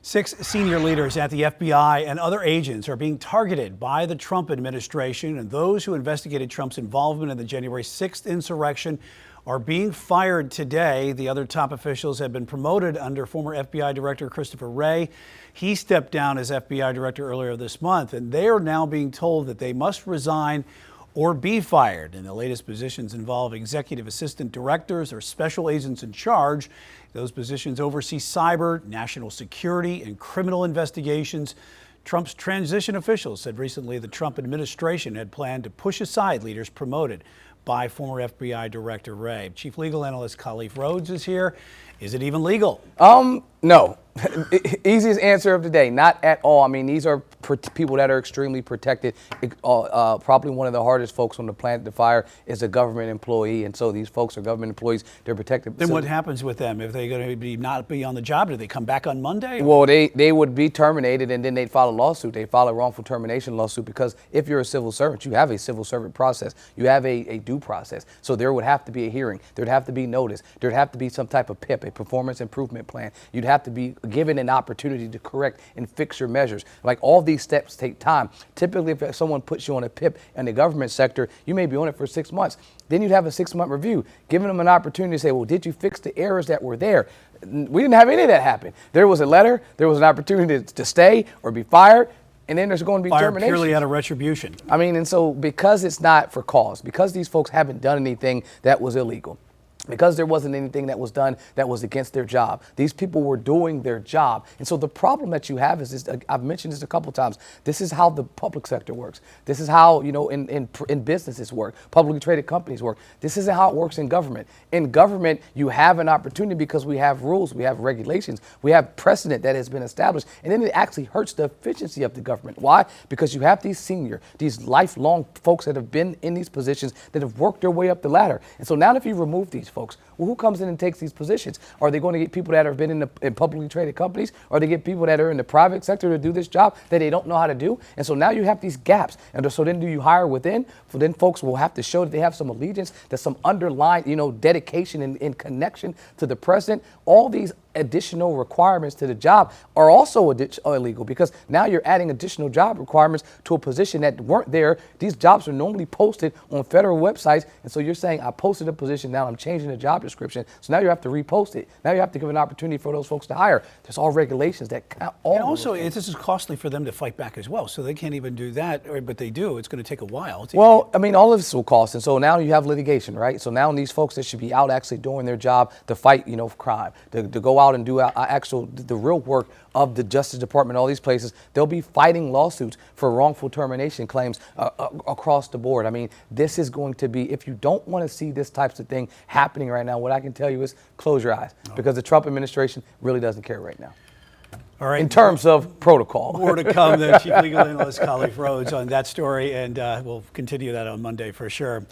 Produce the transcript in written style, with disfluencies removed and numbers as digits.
6 senior leaders at the FBI and other agents are being targeted by the Trump administration, and those who investigated Trump's involvement in the January 6th insurrection are being fired today. The other top officials have been promoted under former FBI Director Christopher Wray. He stepped down as FBI Director earlier this month, and they are now being told that they must resign or be fired. And the latest positions involve executive assistant directors or special agents in charge. Those positions oversee cyber, national security, and criminal investigations. Trump's transition officials said recently the Trump administration had planned to push aside leaders promoted by former FBI Director Wray. Chief Legal Analyst Rhodes is here. Is it even legal? No. Easiest answer of the day, not at all. I mean, these are people that are extremely protected. Probably one of the hardest folks on the planet to fire is a government employee, and so these folks are government employees. They're protected. Then what happens with them if they're going to not be on the job? Do they come back on Monday? Well, they would be terminated, and then they'd file a lawsuit. They file a wrongful termination lawsuit because if you're a civil servant, you have a civil servant process. You have a due process. So there would have to be a hearing. There'd have to be notice. There'd have to be some type of PIP, a performance improvement plan. You'd have to be given an opportunity to correct and fix your measures. Like, all these steps take time. Typically, if someone puts you on a PIP in the government sector, you may be on it for 6 months. Then you'd have a 6-month review, giving them an opportunity to say, well, did you fix the errors that were there? We didn't have any of that happen. There was a letter, there was an opportunity to stay or be fired, and then there's going to be termination. Purely out of retribution. I mean, and so because it's not for cause, because these folks haven't done anything that was illegal, because there wasn't anything that was done that was against their job. These people were doing their job. And so the problem that you have is this, I've mentioned this a couple of times, this is how the public sector works. This is how, in businesses work, publicly traded companies work. This isn't how it works in government. In government, you have an opportunity because we have rules, we have regulations, we have precedent that has been established, and then it actually hurts the efficiency of the government. Why? Because you have these lifelong folks that have been in these positions that have worked their way up the ladder. And so now if you remove these folks, well, who comes in and takes these positions? Are they going to get people that have been in publicly traded companies? Or they get people that are in the private sector to do this job that they don't know how to do? And so now you have these gaps. And so then do you hire within? So then folks will have to show that they have some allegiance, that some underlying, dedication and connection to the president. All these additional requirements to the job are also illegal, because now you're adding additional job requirements to a position that weren't there. These jobs are normally posted on federal websites, and so you're saying I posted a position, now I'm changing the job description, so now you have to repost it. Now you have to give an opportunity for those folks to hire. There's all regulations that count. And also, this is costly for them to fight back as well, so they can't even do that, but they do. It's going to take a while. Well, I mean, all of this will cost, and so now you have litigation, right? So now these folks that should be out actually doing their job to fight, crime, to go out and do the real work of the Justice Department, all these places, they'll be fighting lawsuits for wrongful termination claims across the board. I mean, this is going to be, if you don't want to see this types of thing happening right now, what I can tell you is close your eyes, because the Trump administration really doesn't care right now. All right. In terms of protocol. More to come then. Chief Legal Analyst Rhodes on that story, and we'll continue that on Monday for sure.